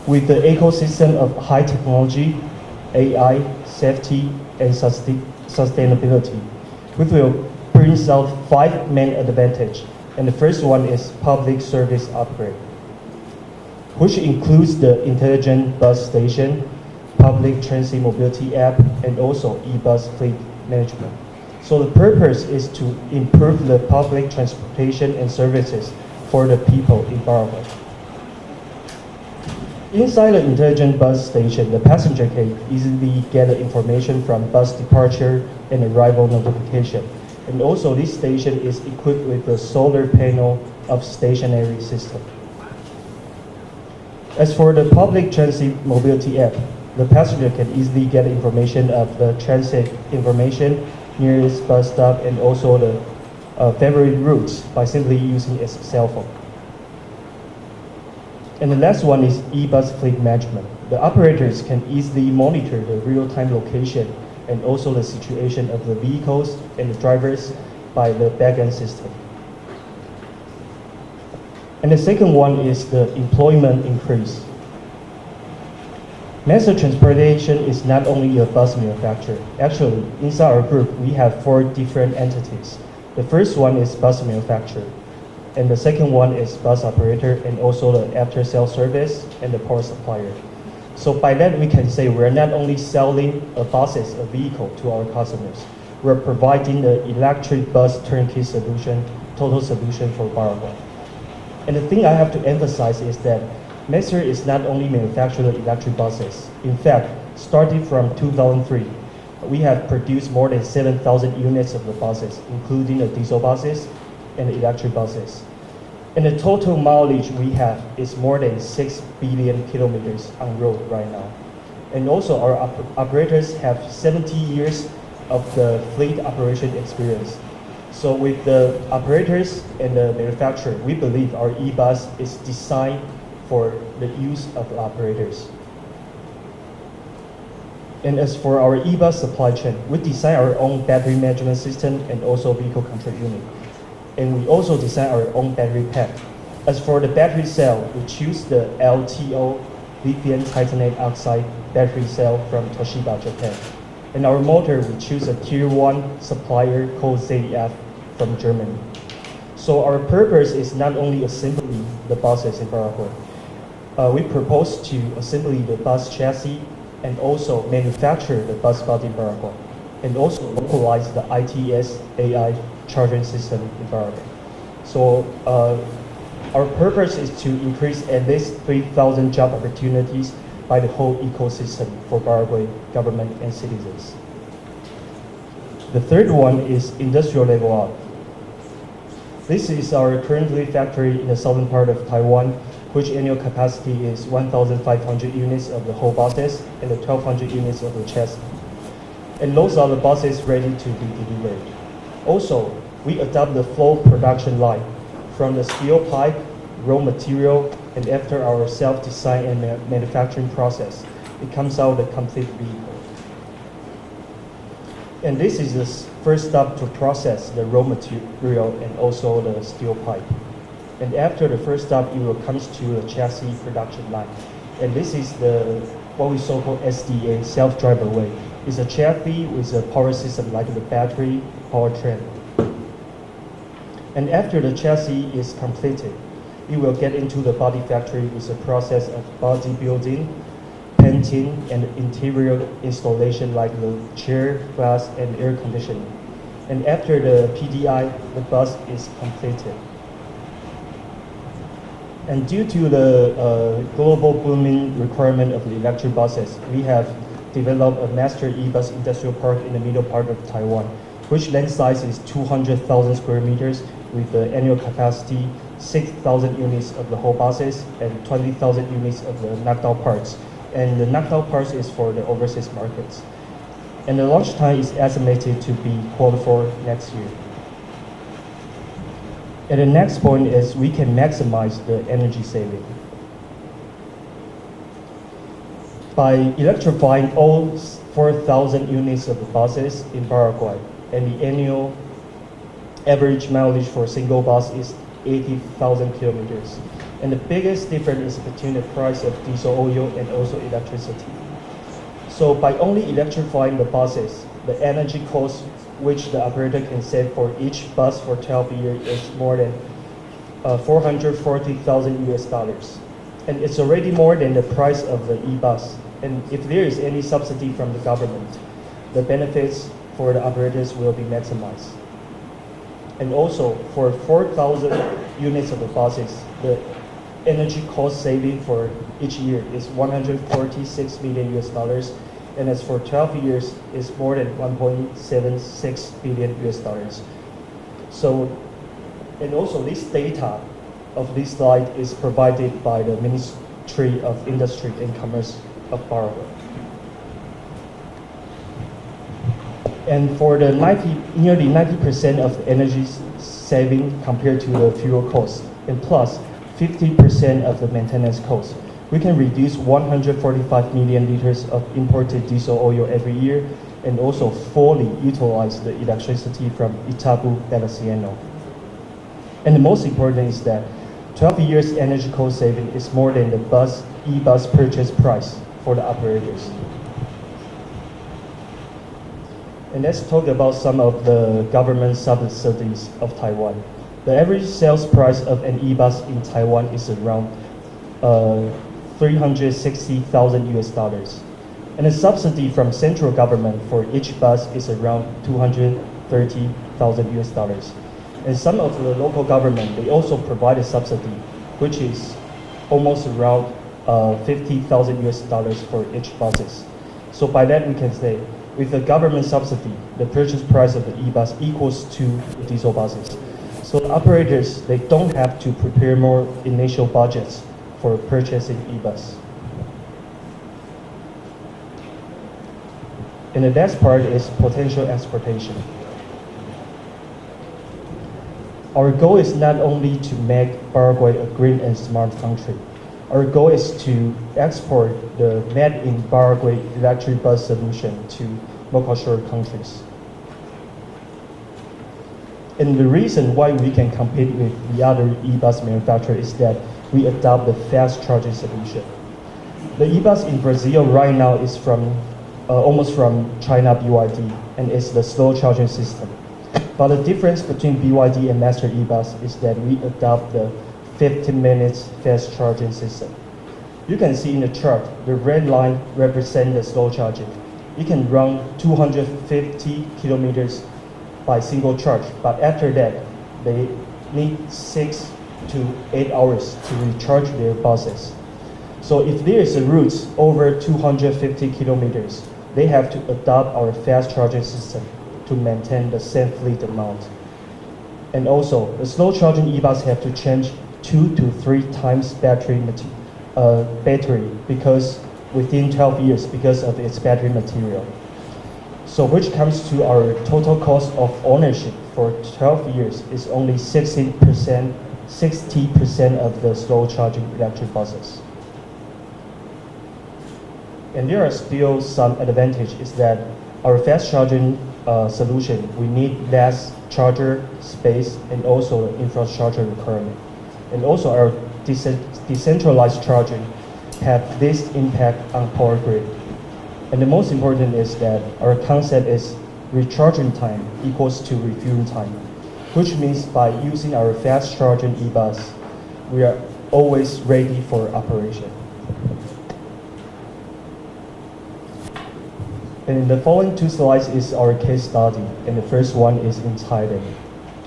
with the ecosystem of high technology, AI, safety, and sustainability, which will bring out 5 main advantages. And the first one is public service upgrade, which includes the intelligent bus station, public transit mobility app, and also e-bus fleet management. So the purpose is to improve the public transportation and services for the people in Paraguay. Inside the intelligent bus station, the passenger can easily get the information from bus departure and arrival notification. And also this station is equipped with a solar panel of stationary system. As for the public transit mobility app, the passenger can easily get information of the transit information, nearest bus stop, and also the favorite routes by simply using its cell phone. And the last one is e-bus fleet management. The operators can easily monitor the real-time location and also the situation of the vehicles and the drivers by the backend system. And the second one is the employment increase. Master Transportation is not only a bus manufacturer. Actually, inside our group, we have 4 different entities. The first one is bus manufacturer, and the second one is bus operator, and also the after-sales service and the power supplier. So by that, we can say we're not only selling buses, a vehicle to our customers, we're providing the electric bus turnkey solution, total solution for Paraguay. And the thing I have to emphasize is that Master is not only manufacturing electric buses. In fact, starting from 2003, we have produced more than 7,000 units of the buses, including the diesel buses and the electric buses. And the total mileage we have is more than 6 billion kilometers on road right now. And also our operators have 70 years of the fleet operation experience. So with the operators and the manufacturer, we believe our e-bus is designed for the use of the operators. And as for our e-bus supply chain, we design our own battery management system and also vehicle control unit. And we also design our own battery pack. As for the battery cell, we choose the LTO lithium titanate oxide battery cell from Toshiba, Japan. And our motor, we choose a tier 1 supplier called ZF from Germany. So our purpose is not only assembling the buses in Paraguay. We propose to assemble the bus chassis and also manufacture the bus body in Paraguay, and also localize the ITS AI charging system in Paraguay. So our purpose is to increase at least 3,000 job opportunities by the whole ecosystem for Paraguay government and citizens. The third one is industrial level up. This is our currently factory in the southern part of Taiwan, which annual capacity is 1,500 units of the whole buses and the 1,200 units of the chassis. And those are the buses ready to be delivered. Also, we adopt the full production line from the steel pipe, raw material, and after our self-design and manufacturing process, it comes out a complete vehicle. And this is the first step to process the raw material and also the steel pipe. And after the first step, it will come to the chassis production line. And this is what we so-called SDA, self-driver way. It's a chassis with a power system like the battery powertrain. And after the chassis is completed, it will get into the body factory with a process of body building, painting, and interior installation like the chair, glass, and air conditioning. And after the PDI, the bus is completed. And due to the global booming requirement of the electric buses, we have developed a master e-bus industrial park in the middle part of Taiwan, which land size is 200,000 square meters with the annual capacity 6,000 units of the whole buses and 20,000 units of the knocked out parts. And the knocked out parts is for the overseas markets. And the launch time is estimated to be Q4 next year. And the next point is we can maximize the energy saving. By electrifying all 4,000 units of the buses in Paraguay, and the annual average mileage for a single bus is 80,000 kilometers. And the biggest difference is between the price of diesel oil and also electricity. So by only electrifying the buses, the energy cost which the operator can save for each bus for 12 years is more than 440,000 US dollars. And it's already more than the price of the e-bus. And if there is any subsidy from the government, the benefits for the operators will be maximized. And also for 4,000 units of the buses, the energy cost saving for each year is 146 million US dollars. And as for 12 years, it's more than 1.76 billion US dollars. So, and also this data of this slide is provided by the Ministry of Industry and Commerce of Paraguay. And for the nearly 90% of the energy saving compared to the fuel cost, and plus 50% of the maintenance cost, we can reduce 145 million liters of imported diesel oil every year, and also fully utilize the electricity from Itabu Balaciano. And the most important is that 12 years energy cost saving is more than the e-bus purchase price for the operators. And let's talk about some of the government subsidies of Taiwan. The average sales price of an e-bus in Taiwan is around 360,000 US dollars. And the subsidy from central government for each bus is around 230,000 US dollars. And some of the local government, they also provide a subsidy, which is almost around 50,000 US dollars for each buses. So by that we can say, with the government subsidy, the purchase price of the e-bus equals to the diesel buses. So the operators, they don't have to prepare more initial budgets for purchasing e-bus. And the last part is potential exportation. Our goal is not only to make Paraguay a green and smart country. Our goal is to export the made in Paraguay electric bus solution to Mercosur countries. And the reason why we can compete with the other e-bus manufacturers is that we adopt the fast charging solution. The e-bus in Brazil right now is almost from China BYD, and it's the slow charging system. But the difference between BYD and Master e-bus is that we adopt the 15 minutes fast charging system. You can see in the chart, the red line represents the slow charging. You can run 250 kilometers by single charge, but after that, they need 6 to 8 hours to recharge their buses. So if there is a route over 250 kilometers, they have to adopt our fast charging system to maintain the same fleet amount. And also, the slow charging e-bus have to change 2 to 3 times battery because within 12 years because of its battery material. So which comes to our total cost of ownership for 12 years is only 60% of the slow charging electric buses. And there are still some advantages is that our fast charging solution, we need less charger space and also infrastructure requirement. And also our decentralized charging have this impact on power grid. And the most important is that our concept is recharging time equals to refueling time, which means by using our fast charging e-bus, we are always ready for operation. And in the following 2 slides is our case study, and the first one is in Thailand.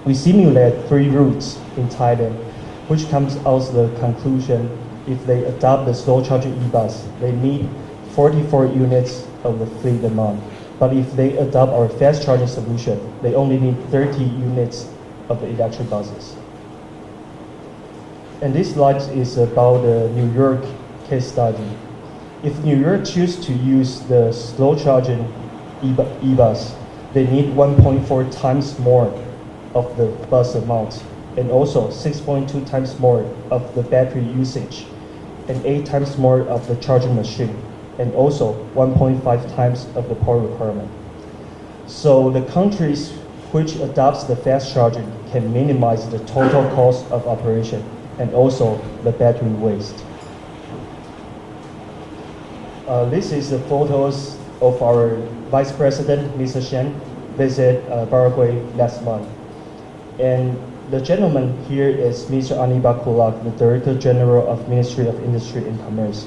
We simulate 3 routes in Thailand, which comes out the conclusion if they adopt the slow charging e-bus, they need 44 units of the fleet amount. But if they adopt our fast charging solution, they only need 30 units of the electric buses. And this slide is about the New York case study. If New York choose to use the slow charging e-bus, they need 1.4 times more of the bus amount, and also 6.2 times more of the battery usage, and 8 times more of the charging machine, and also 1.5 times of the power requirement. So the countries which adopts the fast charging can minimize the total cost of operation and also the battery waste. This is the photos of our Vice President, Mr. CHANG, visit Paraguay last month. And the gentleman here is Mr. Anibal Kulak, the Director General of Ministry of Industry and Commerce.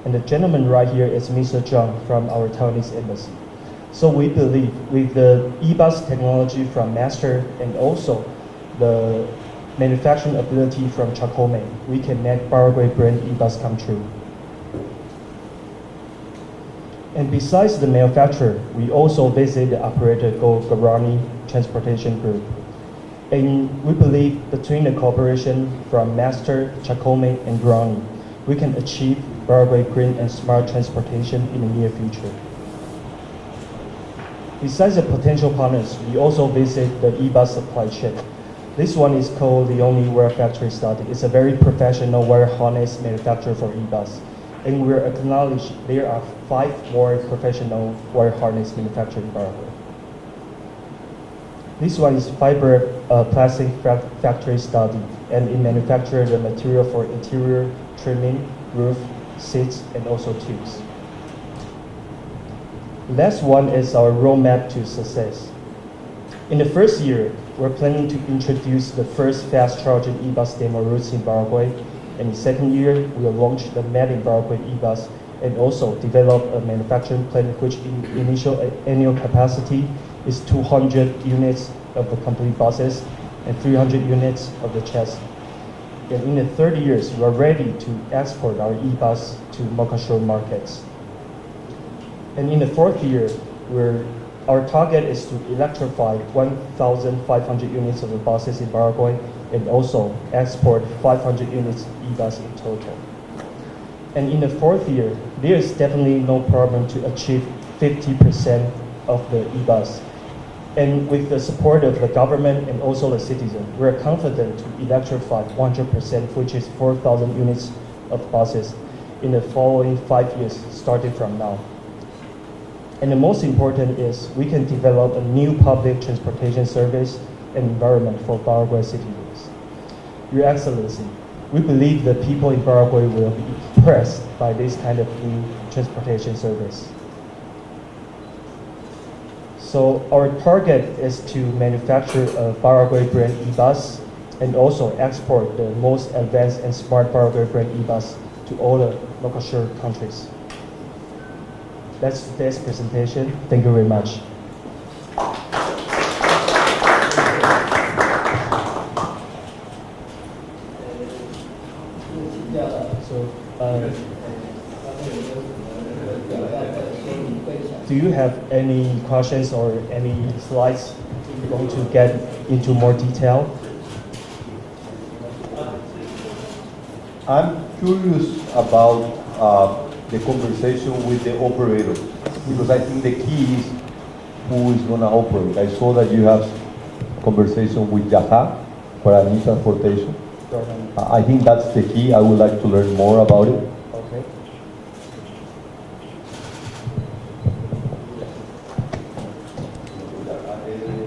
And the gentleman right here is Mr. Zhang from our Taiwanese embassy. So we believe with the e-bus technology from Master and also the manufacturing ability from CHANG, we can make Paraguay brand e-bus come true. And besides the manufacturer, we also visit the operator called Guarani Transportation Group. And we believe between the cooperation from Master, CHANG, and Guarani, we can achieve Paraguay green and smart transportation in the near future. Besides the potential partners, we also visit the e-bus supply chain. This one is called the Only Wire Factory Study. It's a very professional wire harness manufacturer for e-bus. And we're acknowledged there are 5 more professional wire harness manufacturers in Paraguay. This one is fiber plastic factory study, and it manufactures the material for interior trimming, roof, seats, and also tubes. Last one is our roadmap to success. In the first year, we're planning to introduce the first fast charging e-bus demo routes in Paraguay. And in the second year, we'll launch the Made in Paraguay e-bus and also develop a manufacturing plant which in initial annual capacity is 200 units of the complete buses and 300 units of the chassis. And in the third year, we're ready to export our e-bus to Mercosur markets. And in the fourth year, our target is to electrify 1,500 units of the buses in Paraguay and also export 500 units e-bus in total. And in the fourth year, there is definitely no problem to achieve 50% of the e-bus. And with the support of the government and also the citizens, we're confident to electrify 100%, which is 4,000 units of buses in the following 5 years, starting from now. And the most important is we can develop a new public transportation service and environment for Paraguay citizens. Your Excellency, we believe the people in Paraguay will be impressed by this kind of new transportation service. So our target is to manufacture a Paraguay brand e-bus and also export the most advanced and smart Paraguay brand e-bus to all the Mercosur countries. That's today's presentation. Thank you very much. Do you have any questions or any slides you're going to get into more detail? I'm curious about the conversation with the operator, because I think the key is who is going to operate. I saw that you have conversation with Yaha for Guarani Transportation. I think that's the key. I would like to learn more about it. Okay.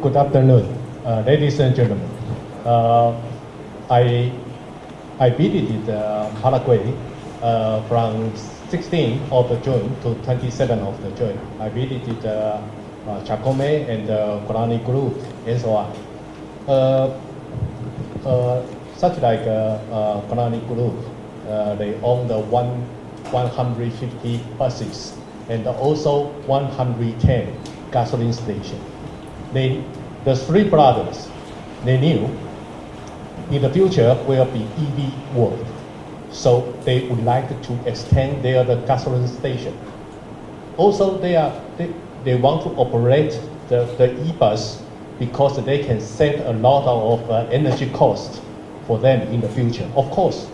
Good afternoon, ladies and gentlemen. I visited Paraguay from 16th of June to 27th of June. I visited CHANG and Guarani Group and so on. Such like Guarani Group, they own the 150 buses and also 110 gasoline stations. The 3 brothers, they knew in the future will be EV world. So they would like to extend their gasoline station. Also, they want to operate the e-bus because they can save a lot of energy cost for them in the future. Of course,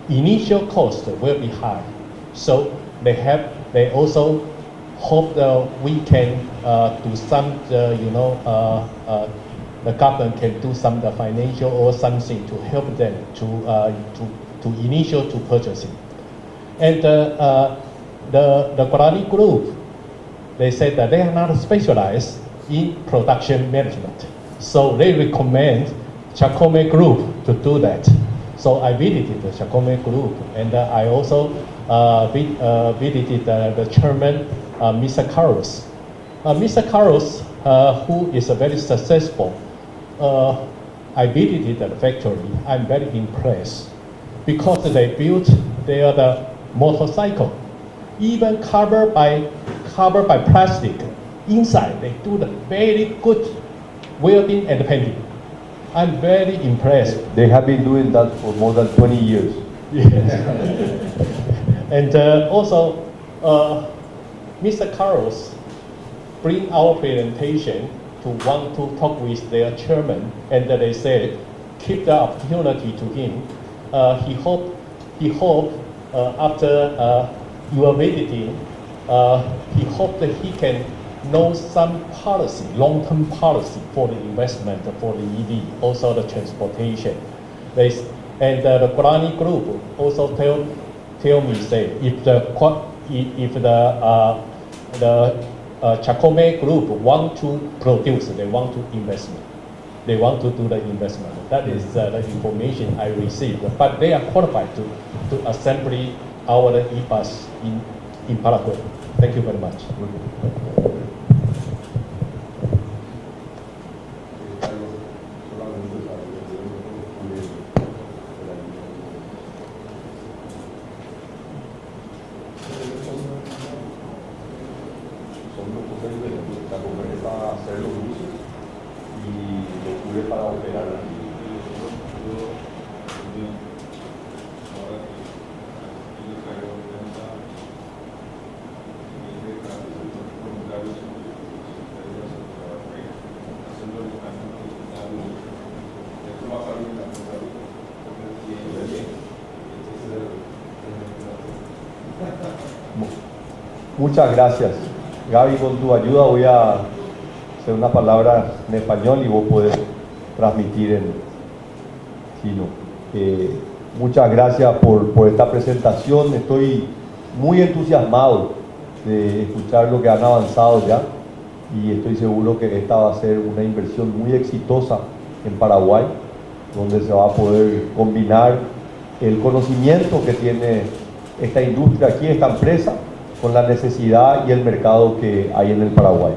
initial cost will be high. So they also hope that we can do some, the government can do some financial or something to help them to initial to purchasing. And the Guarani Group, they said that they are not specialized in production management. So they recommend CHANG Group to do that. So I visited the CHANG group, and I also visited the chairman, Mr. Carlos. Mr. Carlos, who is very successful, I visited the factory. I'm very impressed because they built the motorcycle, even covered by plastic. Inside, they do the very good welding and painting. I'm very impressed. They have been doing that for more than 20 years. Yes. And also, Mr. Carlos bring our presentation to want to talk with their chairman, and they said, keep the opportunity to him. He hope after your visiting, he hope that he can know some policy, long-term policy for the investment for the EV, also the transportation. And the Guarani group also tell me, say, if the CHANG group want to produce, they want to investment. They want to do the investment. That is the information I received. But they are qualified to assembly our e-bus in Paraguay. Thank you very much. Muchas gracias. Gaby, con tu ayuda voy a hacer una palabra en español y vos podés transmitir en chino. Muchas gracias por esta presentación. Estoy muy entusiasmado de escuchar lo que han avanzado ya y estoy seguro que esta va a ser una inversión muy exitosa en Paraguay, donde se va a poder combinar el conocimiento que tiene esta industria aquí, esta empresa, con la necesidad y el mercado que hay en el Paraguay.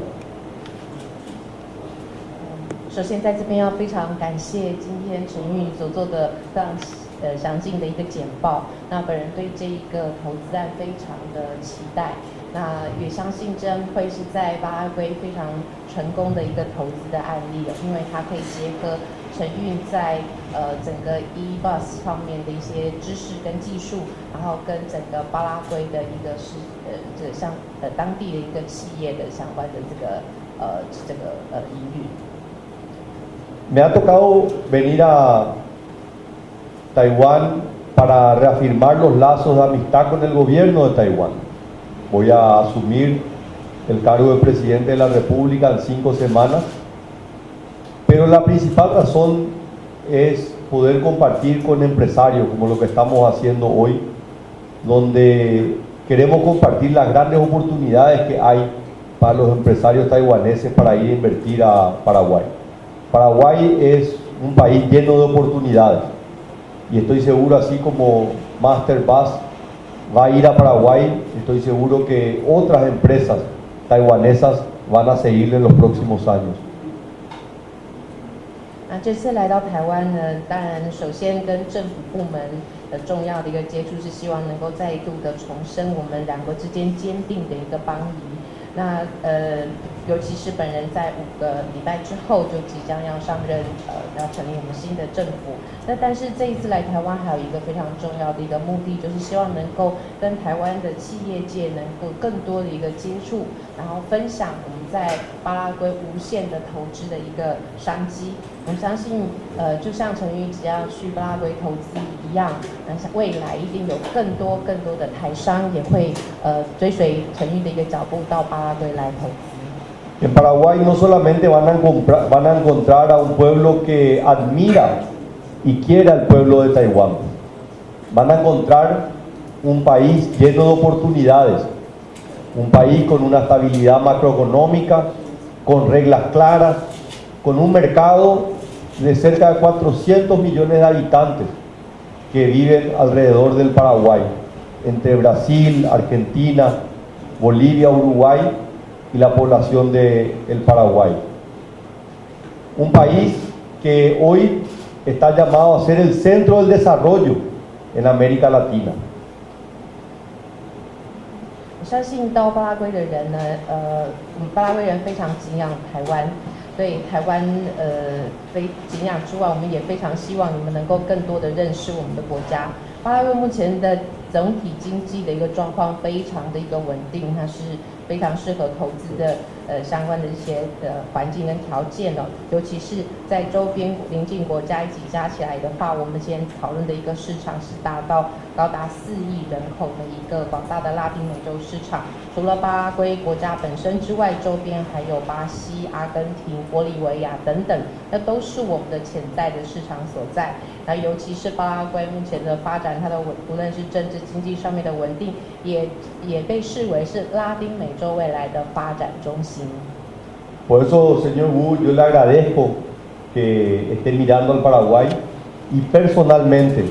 首先，在这边要非常感谢今天陈玉所做的非常详尽的一个简报。那本人对这一个投资案非常的期待，那也相信这会是在巴拉圭非常成功的一个投资的案例，因为它可以结合陈运在整个 e-bus 方面的一些知识跟技术，然后跟整个巴拉圭的一个像当地的一个企业的相关的这个营运。Me ha tocado venir a Taiwán para reafirmar los lazos de amistad con el gobierno de Taiwán. Voy a asumir el cargo de presidente de la República en 5 semanas, pero la principal razón es poder compartir con empresarios, como lo que estamos haciendo hoy, donde queremos compartir las grandes oportunidades que hay para los empresarios taiwaneses para ir a invertir a Paraguay. Paraguay es un país lleno de oportunidades y estoy seguro, así como Masterbus va a ir a Paraguay, estoy seguro que otras empresas taiwanesas van a seguirle en los próximos años. 这次来到台湾呢，当然首先跟政府部门重要的一个接触，是希望能够再度的重申我们两国之间坚定的一个邦谊。那尤其是本人在5个礼拜之后就即将要上任，要成立我们新的政府。那但是这一次来台湾还有一个非常重要的一个目的，就是希望能够跟台湾的企业界能够更多的一个接触，然后分享我们在巴拉圭无限的投资的一个商机。我相信，就像陈玉只要去巴拉圭投资一样，未来一定有更多的台商也会追随陈玉的一个脚步到巴拉圭来投资。En Paraguay no solamente van a encontrar a un pueblo que admira y quiere al pueblo de Taiwán, van a encontrar un país lleno de oportunidades, un país con una estabilidad macroeconómica, con reglas claras, con un mercado de cerca de 400 millones de habitantes, que viven alrededor del Paraguay, entre Brasil, Argentina, Bolivia, Uruguay y la población del Paraguay. Un país que hoy está llamado a ser el centro del desarrollo en América Latina. 我相信到巴拉圭的人呢，巴拉圭人非常敬仰台湾，对台湾非敬仰之外，我们也非常希望你们能够更多的认识我们的国家。巴拉圭目前的整体经济的一个状况非常的一个稳定，它是非常适合投资的相关的一些环境跟条件哦，尤其是在周边邻近国家一起加起来的话，我们今天讨论的一个市场是高达4亿人口的一个广大的拉丁美洲市场。除了巴拉圭国家本身之外，周边还有巴西、阿根廷、玻利维亚等等，那都是我们的潜在的市场所在。那尤其是巴拉圭目前的发展，它的无论是政治经济上面的稳定，也被视为是拉丁美洲未来的发展中心。Por eso, señor Wu, yo le agradezco que esté mirando al Paraguay y personalmente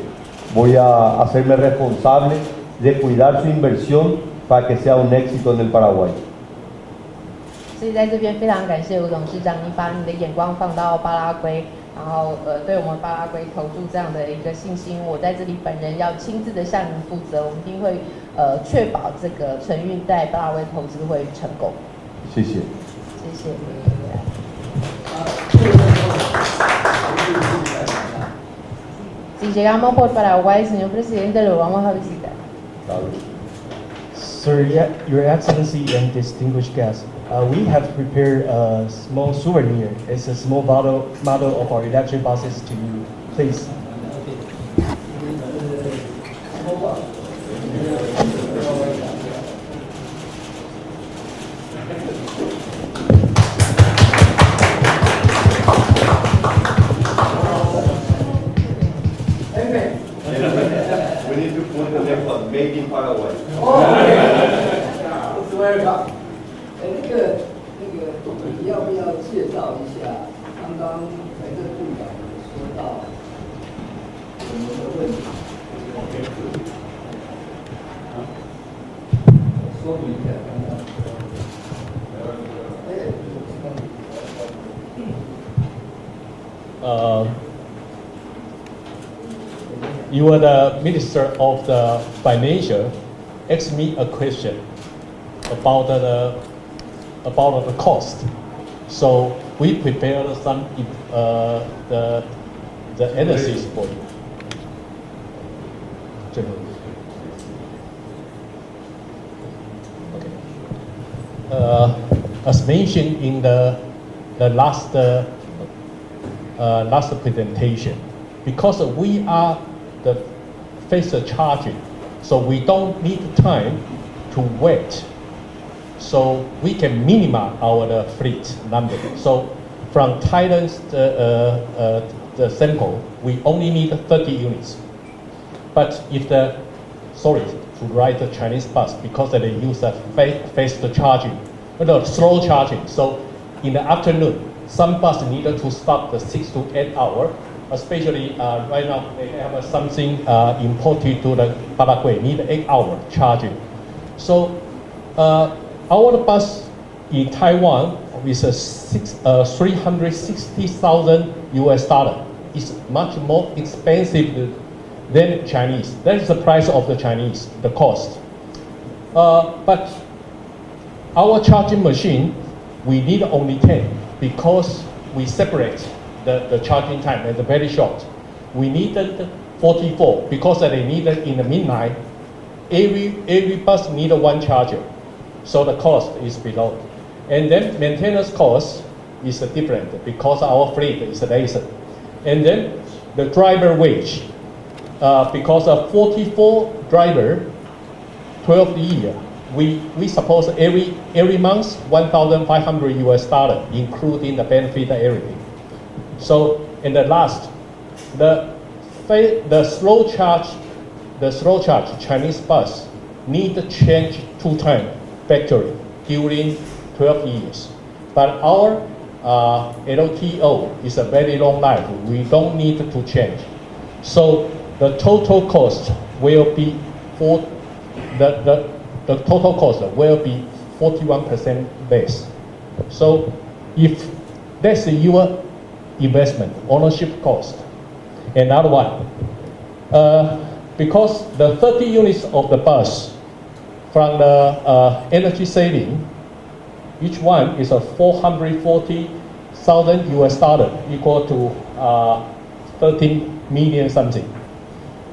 voy a hacerme responsable de cuidar su inversión para que sea un éxito en el Paraguay. 所以在这边非常感谢吴董事长，你把你的眼光放到巴拉圭，然后对我们巴拉圭投注这样的一个信心。我在这里本人要亲自的向您负责，我们一定会确保这个承运在巴拉圭投资会成功。谢谢。谢谢。Si llegamos por Paraguay, señor presidente, lo vamos a visitar. Sir, Your Excellency and distinguished guests, we have prepared a small souvenir. It's a small model of our electric buses to you. Please. We need to put the next one, made in Paraguay. 那个，你要不要介绍一下？刚刚财政部长说到我们的问题，说明一下刚刚。You are the Minister of the Financial. Ask me a question about the cost. So we prepared some the analysis for you. Okay. As mentioned in the last presentation, because we are the fast charging, so we don't need time to wait. So we can minimize our fleet number. So from Thailand's the sample, we only need 30 units. But if to ride the Chinese bus, because they use a fast charging, slow charging. So in the afternoon, some bus needed to stop the 6 to 8 hours. Especially right now, they have something imported to the Paraguay, need 8 hour charging. So our bus in Taiwan with $360,000 is much more expensive than Chinese. That is the price of the Chinese, the cost. But our charging machine, we need only 10 because we separate the charging time is very short. We needed 44 because they needed in the midnight. Every bus need one charger, so the cost is below. And then maintenance cost is different because our fleet is laser. And then the driver wage, because of 44 driver, 12 year, we suppose every month $1,500, including the benefit and everything. So in the last, the slow charge Chinese bus need to change 2 times factory during 12 years. But our LTO is a very long life. We don't need to change. So the total cost will be the total cost will be 41% less. So if that's your investment, ownership cost. Another one, because the 30 units of the bus from the energy saving, each one is a $440,000 US, equal to 13 million something.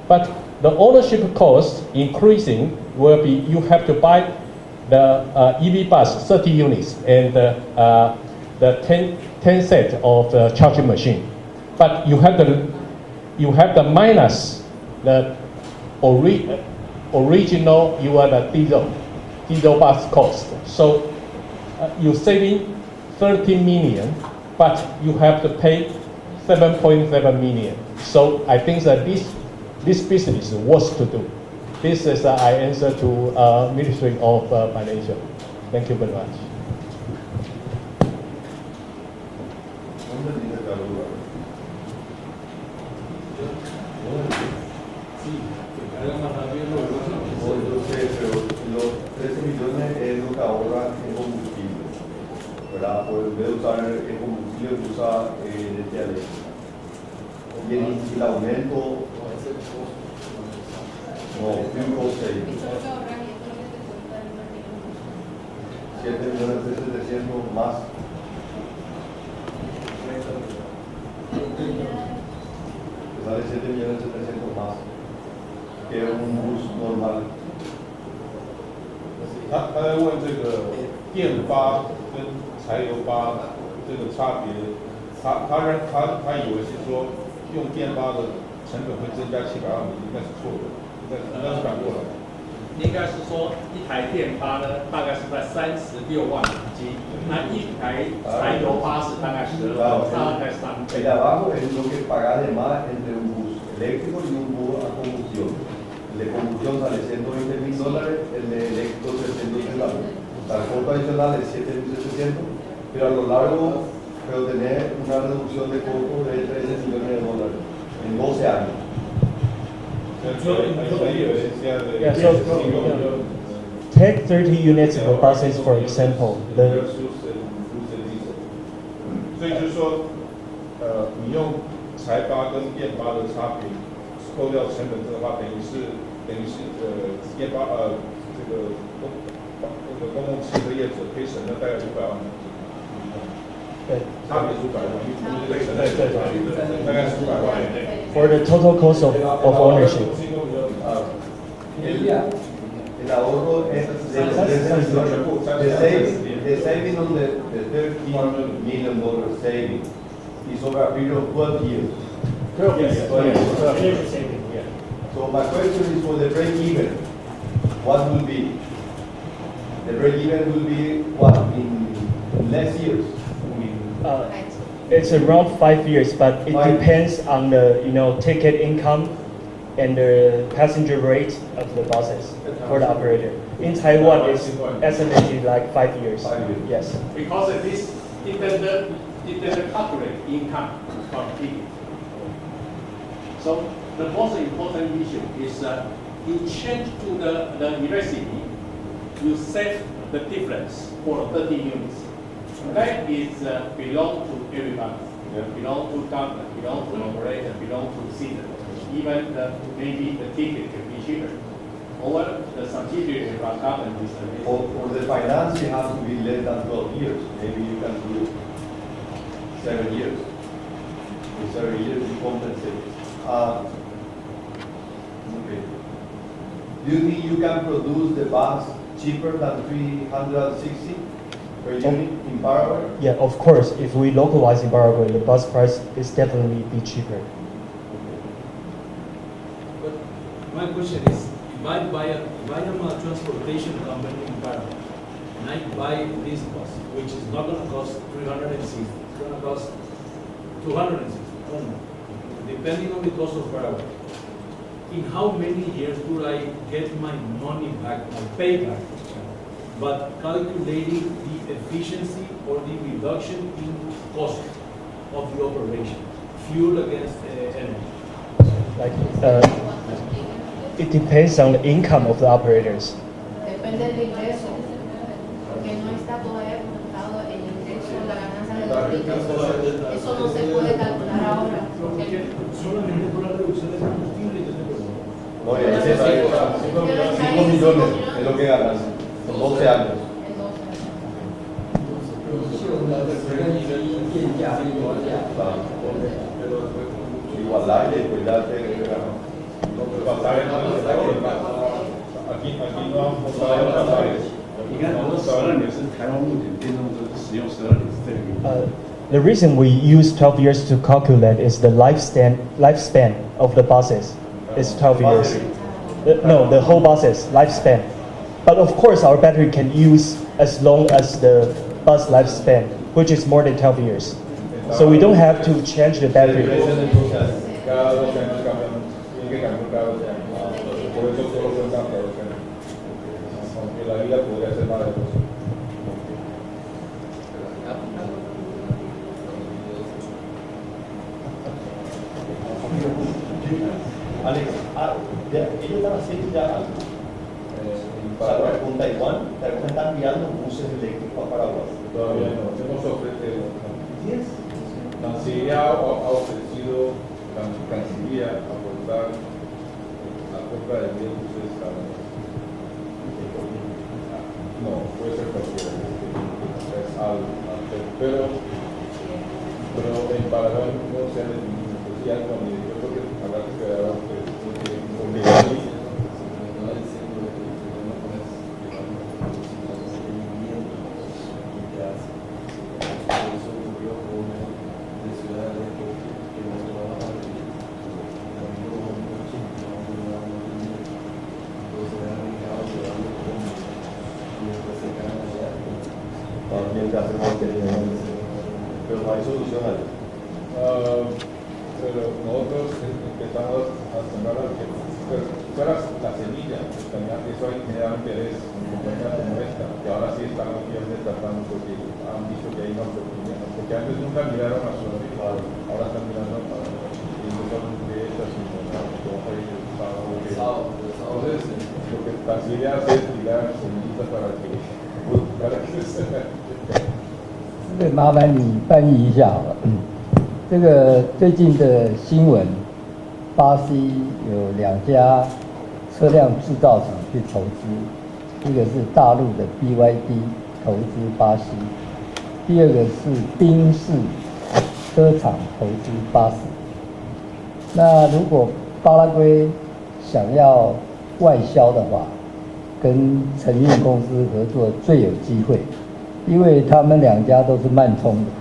But the ownership cost increasing will be, you have to buy the EV bus 30 units and the 10 set of the charging machine. But you have the minus the original the diesel bus cost. So you're saving 13 million, but you have to pay 7.7 million. So I think that this business is worth to do. This is I answer to Ministry of Financial. Thank you very much. Los 13 millones es lo que ahorra en combustible, ¿verdad? Por en vez de usar el combustible que usa energía eléctrica. Y el aumento, no, fuel cost saving. 7.700.000 más. Sale 7.700.000 más que un bus normal. 他在问这个电巴跟柴油巴这个差别，他以为是说用电巴的成本会增加700万美金，那是错的，应该是反过来。应该是说一台电巴呢，大概是在36万美金，那一台柴油巴是大概12万，大概3倍。El de abajo es lo que paga de más entre un bus eléctrico y un bus a combustión. El de combustión sale $120.000, el de eléctrico $330. O sea, el costo adicional es $7.700, pero a lo largo puedo tener una reducción de costo de $13 millones en 12 años. Yeah, so take 30 units of buses for example. 所以就是说，你用柴巴跟电巴的差别，扣掉成本的话，等于是电巴这个公共汽车业者可以省了大概500万美金。对，差别是500万，因为这个省了大概是500万。For the total cost of ownership. El ahorro es the saving on the $13 million saving is over a period of 12 years. 12 years. So my question is for the break even, what will be? The break even will be what in less years? It's around 5 years, but it depends on the ticket income and the passenger rate of the buses for the operator. In Taiwan, it's estimated like 5 years. 5 years. Yes. Because this it doesn't calculate income from ticket. So the most important issue is you change to the electricity, you save the difference for 30 units. That is belong to everybody. Belong to government, belong to operator, belong to citizen. Even maybe the ticket can be cheaper. Or the subsidiary from government is For the finance, it has to be less than 12 years. Maybe you can do 7 years. In 7 years, you compensate. Okay. Do you think you can produce the bus cheaper than 360 per unit in Paraguay? Yeah, of course. If we localize in Paraguay, the bus price is definitely be cheaper. But my question is, if I am a transportation company in Paraguay, and I buy this bus, which is not going to cost 360, it's going to cost 260, I don't know, depending on the cost of Paraguay. In how many years do I get my money back, my payback? But calculating the efficiency or the reduction in cost of the operation, fuel against energy. Like, it depends on the income of the operators. Depende del ingreso, porque no está todavía contado el ingreso, la ganancia de los ricos. Eso no se puede calcular ahora. Solamente por la reducción de combustible y de negocio. No, y ese es 5 millones es lo que ganas en 12 años. Igualdad y equidad aquí no han mostrado los pasajes. 你看，我们12年是台湾目前电动车使用12年是这个原因。 The reason we use 12 years to calculate is the lifespan of the buses is 12 years. No, the whole buses lifespan. But of course, our battery can use as long as the bus lifespan, which is more than 12 years. So we don't have to change the battery. Cada 12 años cambian, tienen que cambiar cada 12 años. Por eso solo cuentan cada 12 años. Aunque la vida podría ser más de 12. Alex, ellos están haciendo ya algo. Con Taiwán están enviando buses eléctricos a Paraguay. Todavía no, hemos ofrecido. Cancillería ha ofrecido, Cancillería aportar la compra de 10 buses a no, puede ser cualquiera. Es algo, pero en Paraguay no se ha definido. Pues ya con yo creo que habrá que quedar obligado. Pero no hay solución a eso. Pero nosotros empezamos a sembrar fuera la semilla, eso generalmente es compañías como esta, que ahora sí están obviamente tratando porque han visto que hay una oportunidad, porque antes nunca miraron a Sudamérica, ahora están mirando para y no son de estas, sino entonces lo que Cancillería hace es tirar semillitas para que se 麻烦你翻译一下好了。这个最近的新闻，巴西有2家车辆制造厂去投资，一个是大陆的 BYD 投资巴西，第二个是宾士车厂投资巴西。那如果巴拉圭想要外销的话，跟承运公司合作最有机会。 因为他们2家都是慢充的，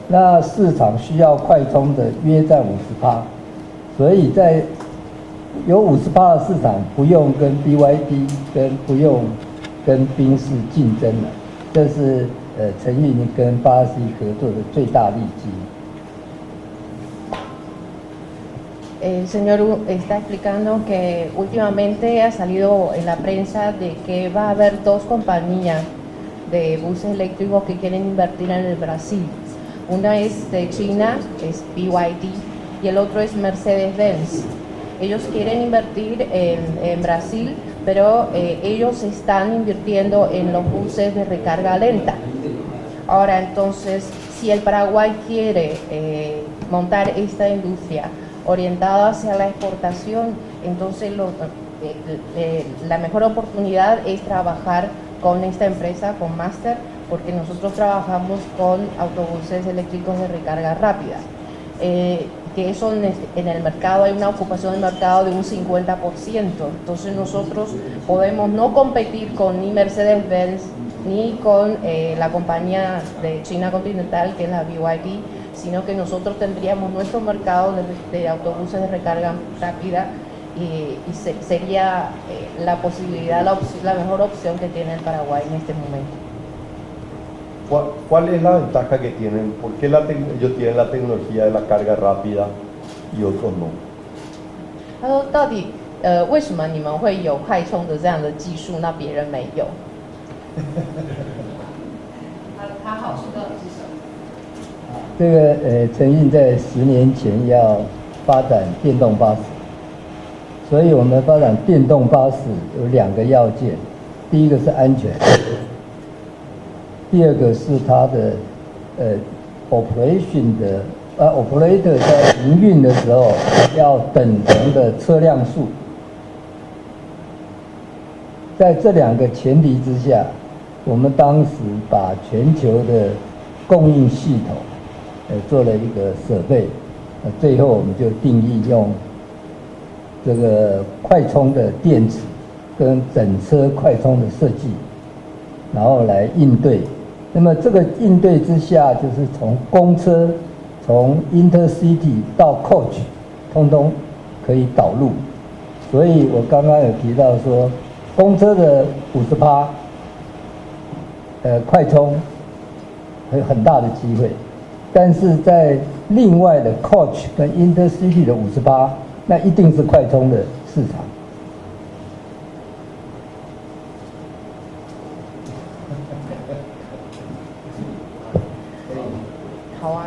那市场需要快充的约占50%，所以在有50%的市场不用跟 BYD 不用跟宾士竞争了，这是承运跟巴西合作的最大利基。 El señor está explicando que últimamente ha salido en la prensa de que va a haber 2 compañías de buses eléctricos que quieren invertir en el Brasil. Una es de China, es BYD, y el otro es Mercedes-Benz. Ellos quieren invertir en Brasil, pero ellos están invirtiendo en los buses de recarga lenta. Ahora, entonces, si el Paraguay quiere montar esta industria orientada hacia la exportación, entonces la mejor oportunidad es trabajar con esta empresa, con Master, porque nosotros trabajamos con autobuses eléctricos de recarga rápida. Que eso en el mercado hay una ocupación de mercado de un 50%. Entonces nosotros podemos no competir con ni Mercedes-Benz ni con la compañía de China continental, que es la BYD, sino que nosotros tendríamos nuestro mercado de autobuses de recarga rápida y sería la posibilidad, la mejor opción que tiene el Paraguay en este momento. ¿Cuál es la ventaja que tienen? ¿Por qué ellos tienen la tecnología de la carga rápida y otros no? 他说：“到底为什么你们会有快充的这样的技术，那别人没有？”他好处到底是什么？这个承运在10年前要发展电动巴士，所以我们发展电动巴士有2个要件，第一个是安全，第二个是它的operator 在营运的时候要等同的车辆数。在这2个前提之下，我们当时把全球的供应系统做了一个设备，最后我们就定义用这个快充的电池跟整车快充的设计，然后来应对。那么这个应对之下，就是从公车、从 Intercity 到 Coach， 通通可以导入。所以我刚刚有提到说，公车的50%，快充有很大的机会，但是在另外的 Coach 跟 Intercity 的50%，那一定是快充的市场。好啊。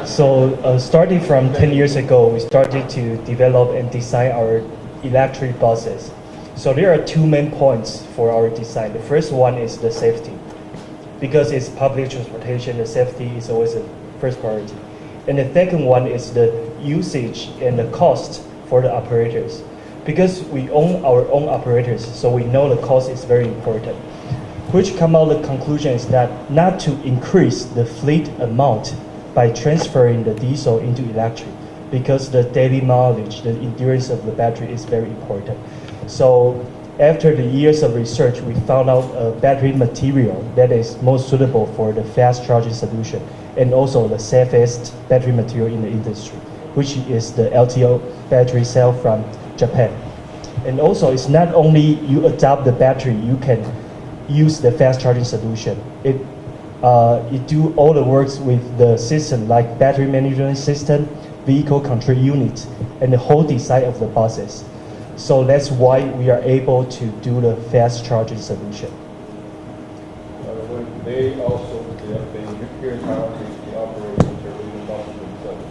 So starting from 10 years ago, we started to develop and design our electric buses. So there are 2 main points for our design. The first one is the safety. Because it's public transportation, the safety is always the first priority. And the second one is the usage and the cost for the operators. Because we own our own operators, so we know the cost is very important. Which come out the conclusion is that not to increase the fleet amount by transferring the diesel into electric, because the daily mileage, the endurance of the battery is very important. So after the years of research, we found out a battery material that is most suitable for the fast charging solution, and also the safest battery material in the industry, which is the LTO battery cell from Japan. And also, it's not only you adopt the battery, you can use the fast charging solution. It do all the works with the system like battery management system, vehicle control unit, and the whole design of the buses. So that's why we are able to do the fast charging solution. When they also, they here in Taiwan, they operate the buses themselves.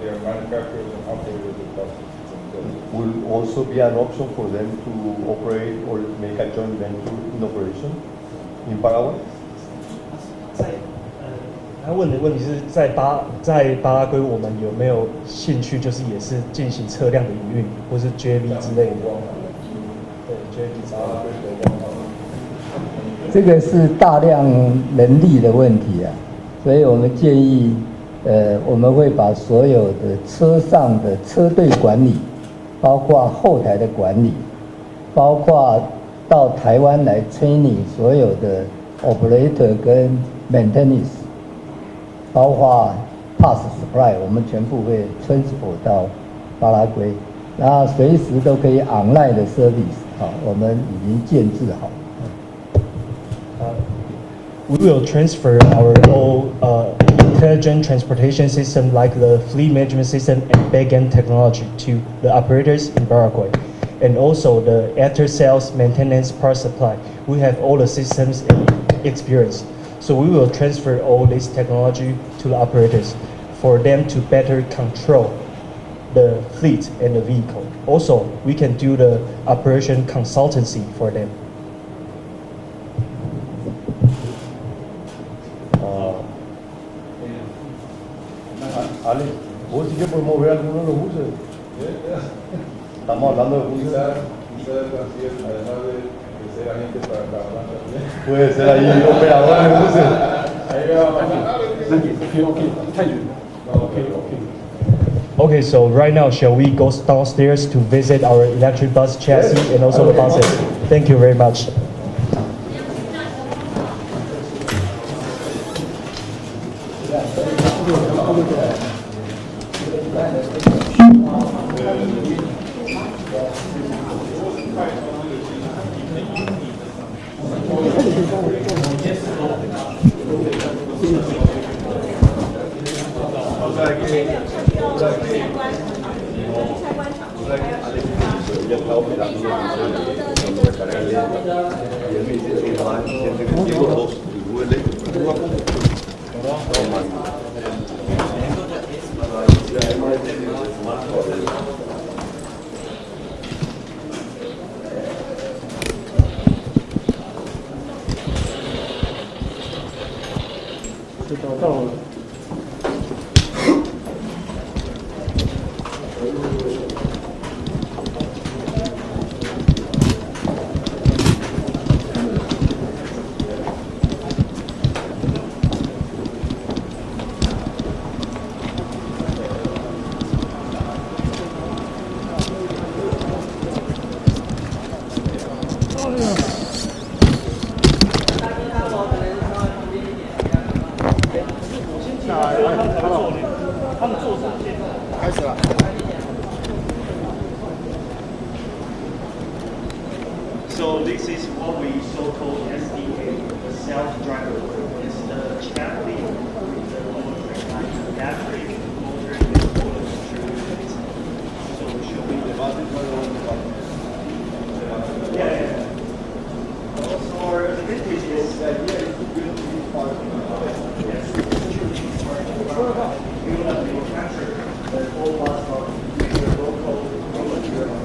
They are manufacturers and operators of buses themselves. Will also be an option for them to operate or make a joint venture in operation in Paraguay? 他问的问题是在巴拉圭，我们有没有兴趣，就是也是进行车辆的营运，或是 JV 之类的？对 ，JV 之类的。这个是大量人力的问题啊，所以我们建议，我们会把所有的车上的车队管理，包括后台的管理，包括到台湾来 training 所有的 operator 跟 maintenance。包括 pass supply， 我们全部会 transport 到巴拉圭，然后随时都可以 online 的 service， 我们已经建制好。We will transfer our own intelligent transportation system like the fleet management system and back-end technology to the operators in Paraguay. And also the after-sales maintenance part supply. We have all the systems and experience. So we will transfer all this technology to the operators for them to better control the fleet and the vehicle. Also, we can do the operation consultancy for them. Alex, ¿vos sí que podemos ver algunos de los buses? Estamos hablando de buses. Además de ser agente para trabajar también. Puede ser ahí operador de buses. Okay, so right now, shall we go downstairs to visit our electric bus chassis and also the buses? Thank you very much. 就找到了。So this is what we so-called SDA, the self-driver. It's the chassis with the motor, battery, motor, and motor controls. So we show you the yeah. For this is yes. We will capture the whole bus of the local material.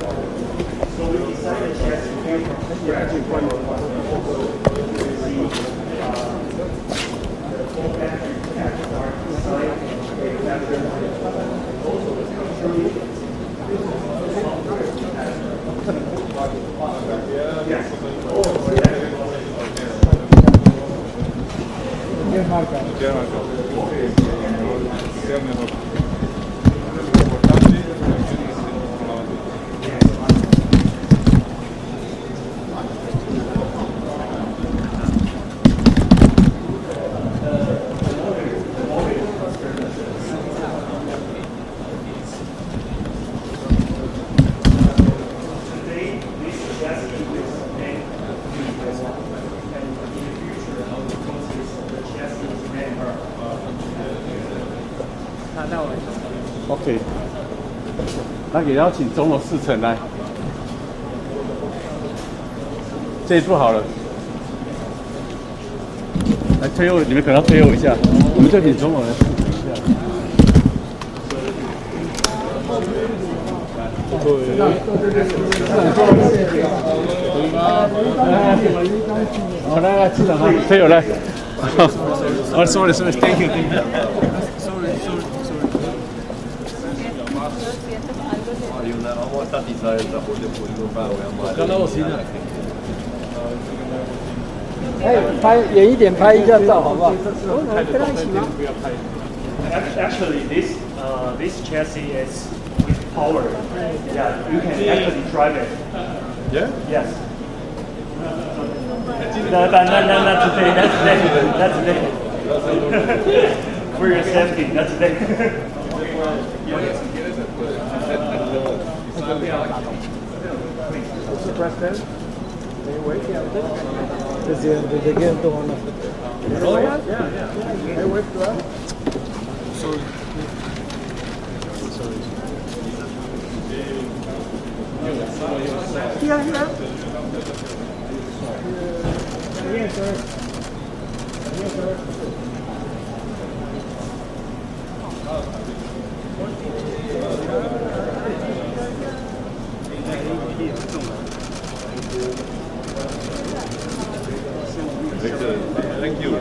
So we decided to test from scratch the whole battery pack are designed and manufactured also the control. Yes. OK， 那也邀请总统4层来，这一步好了，来推后，你们可能要推后一下，我们就请总统来试一下。好，来，市长好，推友来。哦，sorry，thank you。刚刚我听了。拍远一点，拍一下照，好不好？跟他一起吗 ？Actually, this chassis is with power. Yeah, you can actually drive it. Yeah. Yes. No, not today. That's today. For your safety, not today. President, they wait. They get the one. Yeah. They wait for us. Sorry. Yeah. Yes, sir. Yes, sir. Thank you.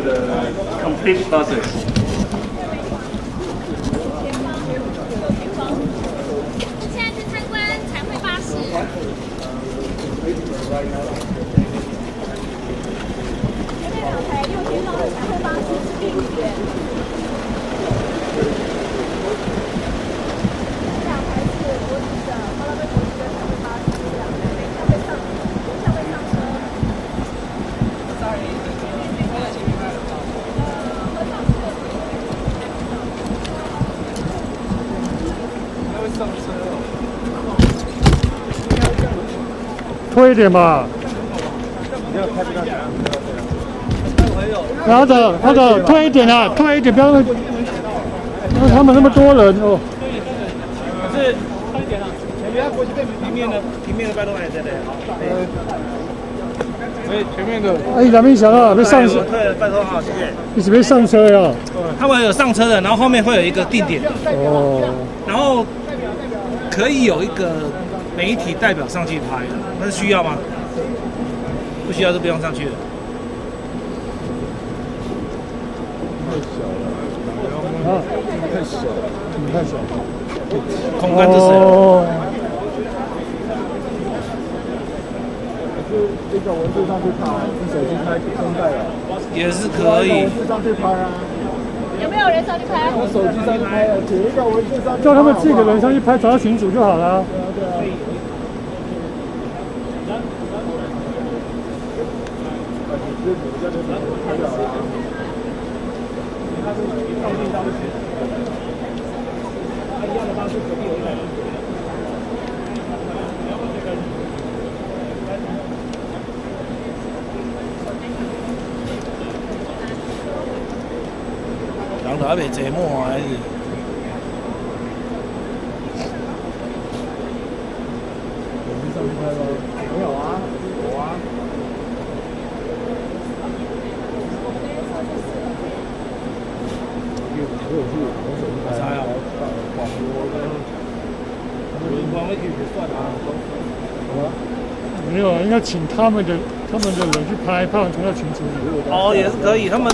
The complete process. 现在去参观彩绘巴士。前面2台6天到的彩绘巴士是第5天。这2台是国际的巴拉圭国际的彩绘巴士，2台被上车。Sorry， 合唱式的。他会上车哦。推一点吧。那个推一点啊，推一点，不要他们那么多人哦。是推一点啊，前面他国旗背平面的拜托来这里。前面的。哎，咱们想到要上车。对，拜托好，谢谢。你准备上车呀？他们有上车的，然后后面会有一个定点的。哦。然后可以有一个媒体代表上去拍，那是需要吗？不需要就不用上去了。太小了。啊，太小了，太小了。空干就是。这个文字上去拍，用手机拍更带了。也是可以。文字上去拍啊。有没有人上去拍？我手机上去拍了，写一个文字上去。叫他们自己的人上去拍，找到群主就好了。对啊。人都还没坐满还是？上去拍吗？没有啊，有啊。没有啊，应该请他们的人去拍，拍完传到群组里。哦，也是可以，他们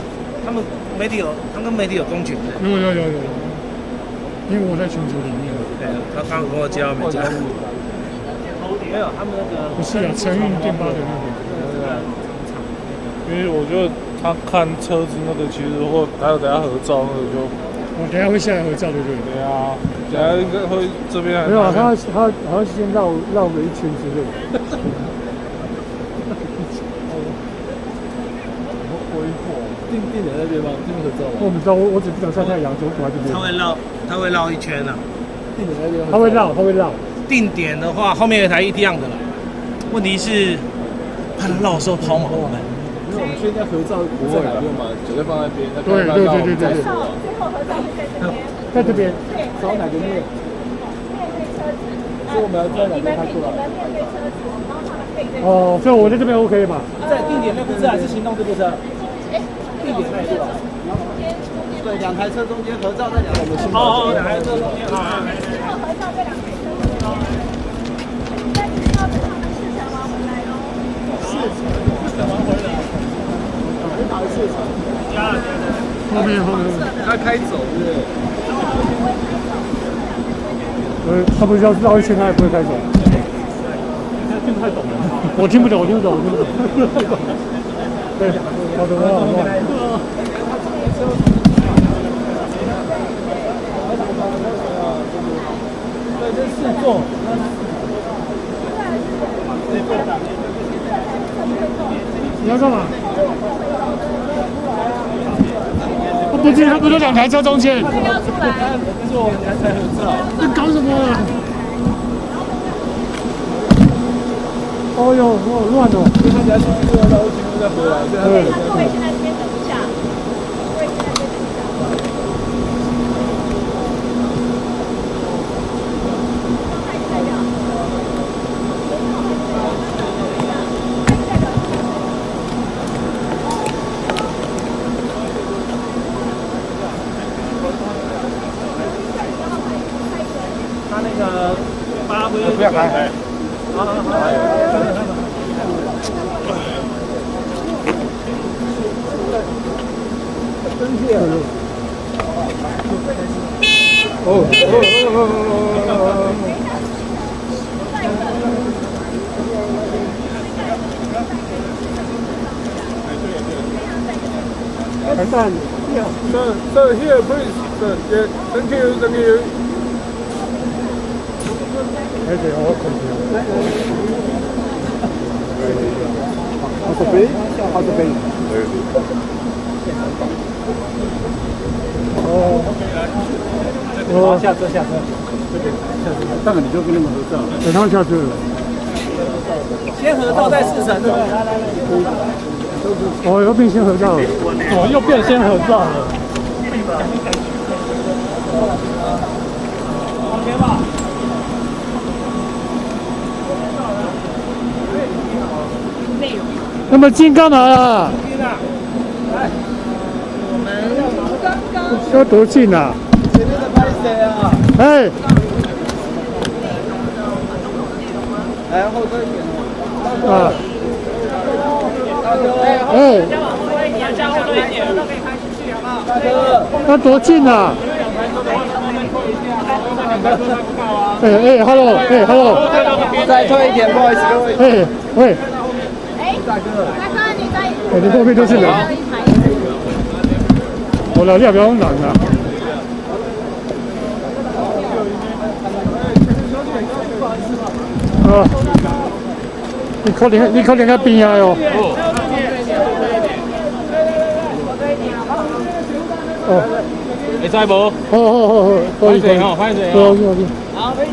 媒体有，他跟媒体有公群的。有，因为我在群组里面。对，他刚跟我交，没交。没有，他们那个不是啊，承运电巴的那个。因为我觉得他看车子那个，其实或还有等下合照那个就。我等下会下来合照，对不对？对啊，等下应该会这边还。没有啊，他好像先绕个一圈之类的。定点那边吗？定合照吗？我不知道，我只不想晒太阳，就躲在这边。他会绕一圈啊。定点那边。他会绕。定点的话，后面有一台一样的了。问题是，怕他绕的时候抛锚了。因为我们现在合照不在哪边嘛，酒会放在边。对。最后合照是在这边。在这边。对。找哪个面？面对车子。所以我们要在哪边拍出来？你们面对车子，然后他们背对。哦，所以我在这边 OK 吧？在定点那部车还是行动这部车？定点那一部。对，两台车中间合照在两台车。哦，两台车中间啊。最后合照在两台车中间。但是要等他们市场完回来喽。市场完回来。哪个市场？后面。他开走是不是？他不是要绕一圈，他也不会开走。他听不太懂。我听不懂。对，好的。在这试坐。你要干嘛？他不是两台车中间。不要出来。这是我们才合照。你搞什么啊？哦哟，乱哦！所以他等下出去绕一圈再回来。对，各位先在这边等一下。他那个巴拉圭不要开。好。真是。完蛋。Sir, here, please. Sir, yeah, thank you. 而且我恐惧。好这边。哦。下车。这个你就跟他们合照。等他们下车了。先合照再试乘，对不对？来。哦，又变先合照了。怎么又变先合照了往前吧。内容。那么进干嘛啦？我们刚刚要多近啊？前面在拍谁啊？哎，来后退一点。啊，哎，再往后退一点，再往后退一点，都可以拍出去，好不好？大哥，要多近啊？哎 ，hello， 哎 ，hello， 再退一点，不好意思各位。哎，喂，大哥，你在，我的后面都是人。我老弟不要冷啊。啊，你可怜个边啊哟。哦，你在不？好，可以，拍谁？可以。好，可以。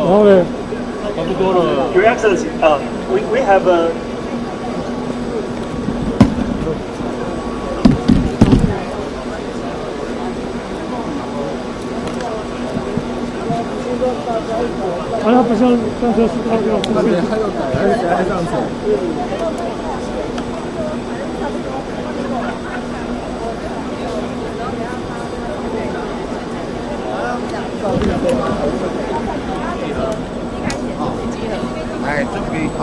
好嘞。差不多了。Your Excellency, we have a.好像不像上车是那个，那边还有改，还有谁还上车？哎，这个好。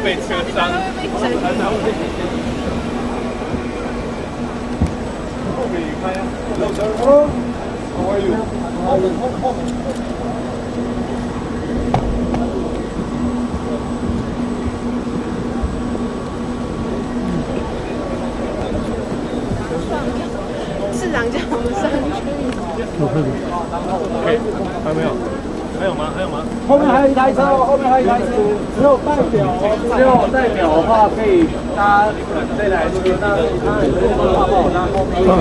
被车伤。后面你看呀，Hello, how are you? 后面。市长叫我们上去。OK， 还没有。还有吗？后面还有一台车哦，后面还有一台车，只有代表的话可以搭这台车，那他很多的话帮我搭后面一点。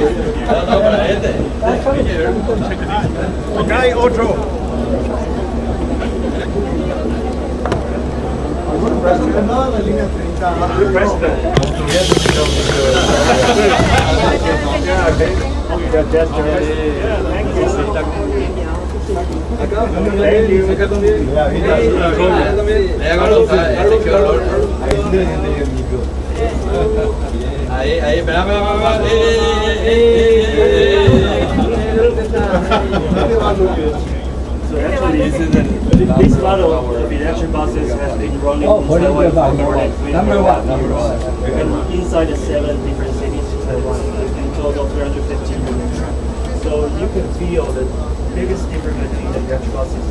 Guy Auto。Ahí, espera. So actually, this model of electric buses has been running in Taiwan for more than 25 years. And inside the 7 different cities in Taiwan, in total 350 units. So you can feel the biggest difference between the electric buses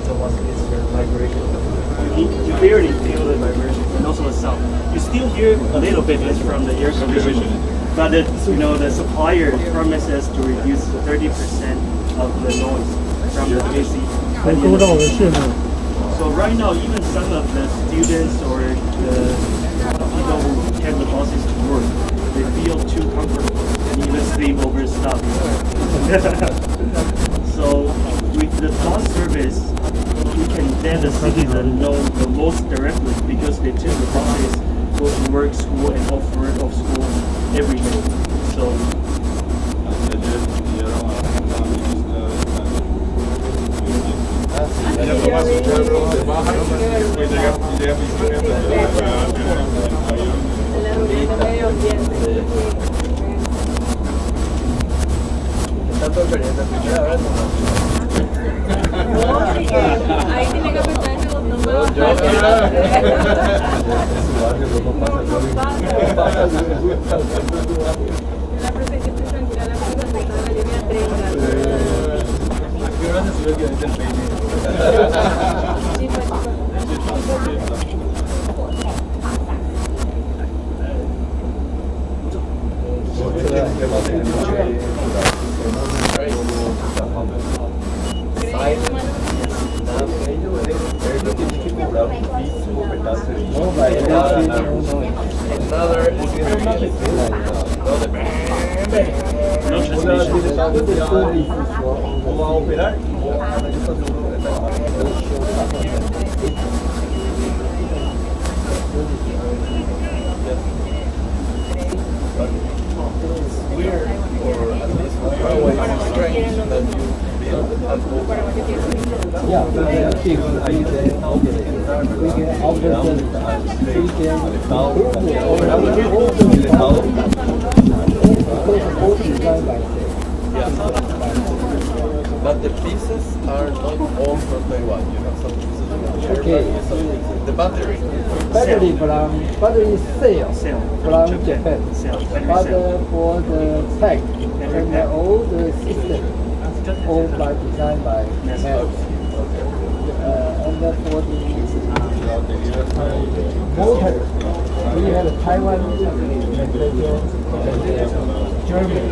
tell us it's your vibration. You barely feel the vibration and also the sound. You still hear a little bit from the air conditioning, but the supplier promises to reduce 30% of the noise from the AC. So right now, even some of the students or the people who take the buses to work, they feel too comfortable and even sleep over stuff. So with the bus service, we can let the citizen know the most directly because they take the buses, go to work, school, and off work, off school every day. So. Ahí tiene que pensar en los números. La protección tranquila, la protección la línea 30. ¿A qué hora se sube el del peine? ¿Cómo va a operar? Weird, or at least strange that you build at home. Yeah, we But the pieces are not all from Taiwan. You have some pieces from Germany, some pieces. The battery. Battery cell from Japan. But for the tech and all the system, all by design by Mel. And for the motor, we have Taiwan manufacturer and Germany.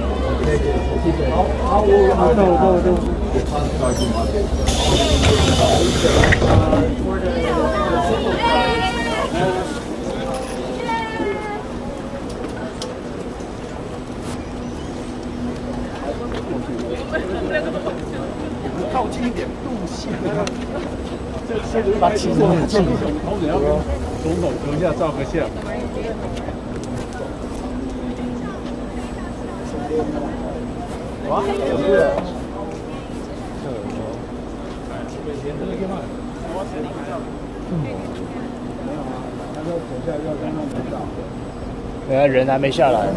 靠近一点路线，把旗子拿近，总统阁下照个相。哇，有这个。人家人还没下来。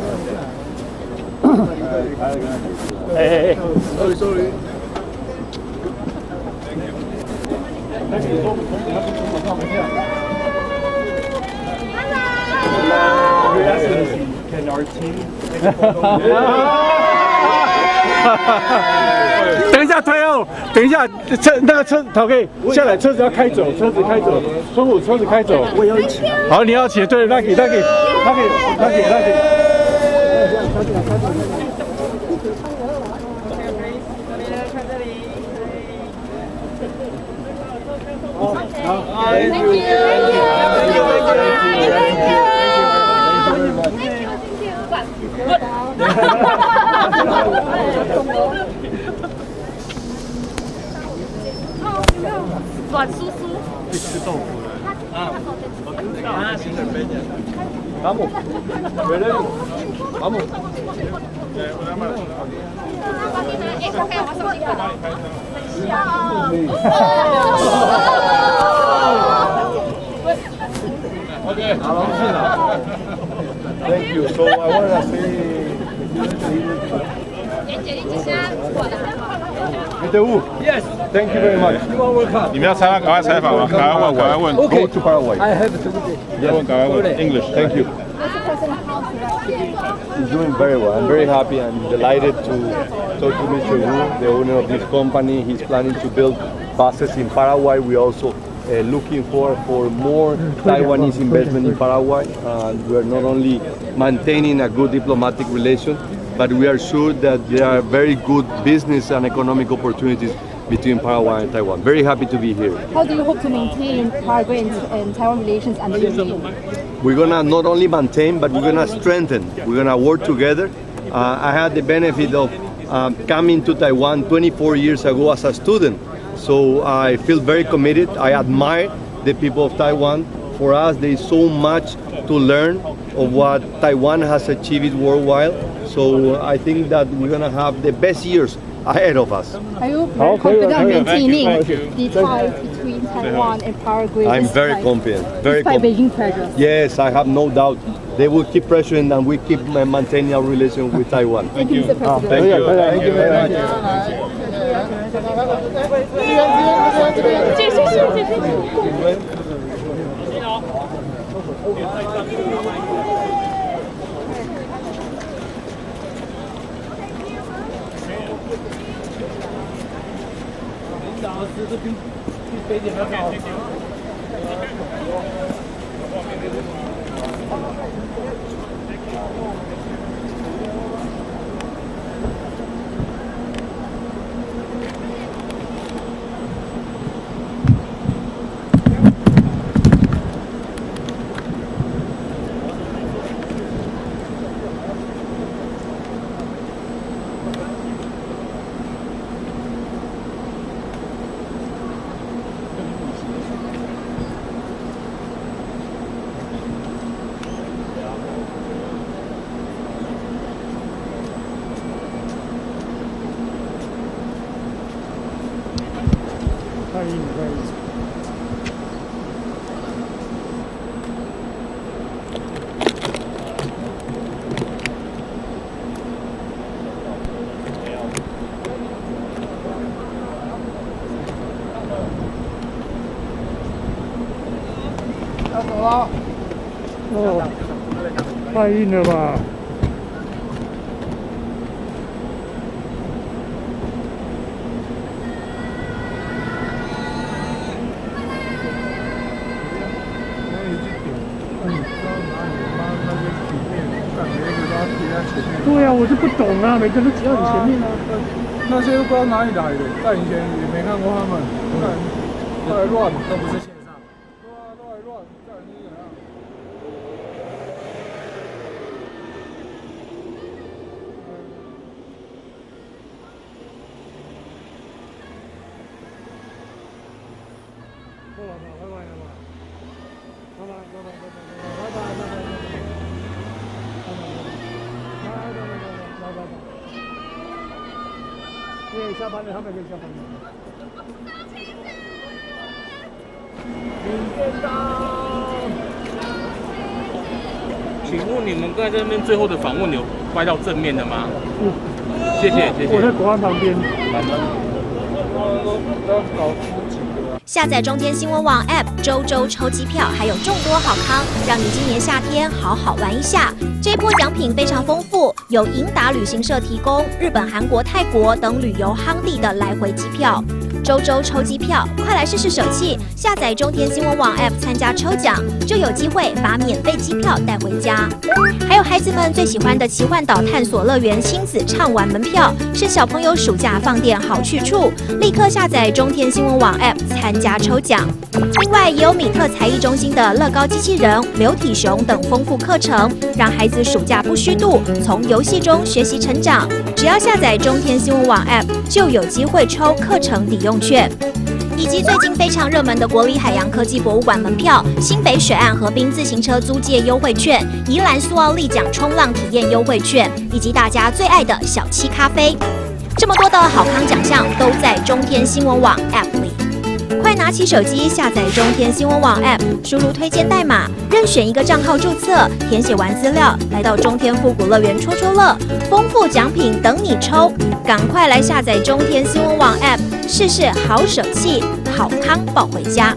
sorry。Can our team? 等一下退后，等一下那个车陶可以下来，车子要开走，车子开走，窗户车子开走，我也要一起。好，你要起，对，那给。软酥酥。会吃豆腐的。啊，我知道。啊，新的贝尼亚。阿姆，回来。阿姆。对，我来买。我手机卡。Okay. Thank you. So I want to say. ，Yes. Thank you very much. You are welcome. 你们要采访，赶快采访啊！赶快问。 Go to Paraguay. I have to do this. Yes. 赶快问 English. Thank you. is doing very well. I'm very happy and delighted to talk to Mr. Wu, the owner of this company. He's planning to build bases in Paraguay. We also looking for more Taiwanese investment in Paraguay. We are not only maintaining a good diplomatic relation, but we are sure that there are very good business and economic opportunities between Paraguay and Taiwan. Very happy to be here. How do you hope to maintain Paraguay and Taiwan relations under your name? We're gonna not only maintain, but we're gonna strengthen. We're gonna work together. I had the benefit of coming to Taiwan 24 years ago as a student. So I feel very committed. I admire the people of Taiwan. For us, there is so much to learn of what Taiwan has achieved worldwide. So I think that we're gonna have the best years ahead of us. Are you very confident maintaining the ties between Taiwan and Paraguay? I'm very confident. Very despite confident. Beijing pressure. Yes, I have no doubt. They will keep pressuring and we keep maintaining our relation with Taiwan. Thank you, Mr. President. Thank you. Thank you very much. 要走了。哦，太硬了吧！对啊，我就不懂啊，每个都挤到你前面啊。那些都不知道哪里来的，在以前也没看过他们，都来乱，都不是线上。对啊，都来乱，叫人是怎样？过了吧，拜拜了吧，拜拜拜拜拜拜拜拜拜拜。因为下班了，他们可以下班了。领便当。请问你们刚才在那边最后的访问有拍到正面的吗？谢谢谢谢。我在国安旁边。下载中天新闻网 App， 周周抽机票，还有众多好康，让你今年夏天好好玩一下。这一波奖品非常丰富，有盈达旅行社提供日本、韩国、泰国等旅游夯地的来回机票。周周抽机票，快来试试手气！下载中天新闻网 App 参加抽奖，就有机会把免费机票带回家。还有孩子们最喜欢的奇幻岛探索乐园亲子畅玩门票，是小朋友暑假放电好去处。立刻下载中天新闻网 App 参加抽奖。另外，也有米特才艺中心的乐高机器人、流体熊等丰富课程，让孩子暑假不虚度，从游戏中学习成长。只要下载中天新闻网 App， 就有机会抽课程抵用券。以及最近非常热门的国立海洋科技博物馆门票、新北水岸河滨自行车租借优惠券、宜兰苏澳立桨冲浪体验优惠券，以及大家最爱的小七咖啡。这么多的好康奖项都在中天新闻网 App 里。快拿起手机下载中天新闻网 App， 输入推荐代码，任选一个账号注册，填写完资料，来到中天复古乐园戳戳乐，丰富奖品等你抽！赶快来下载中天新闻网 App， 试试好手气，好康抱回家。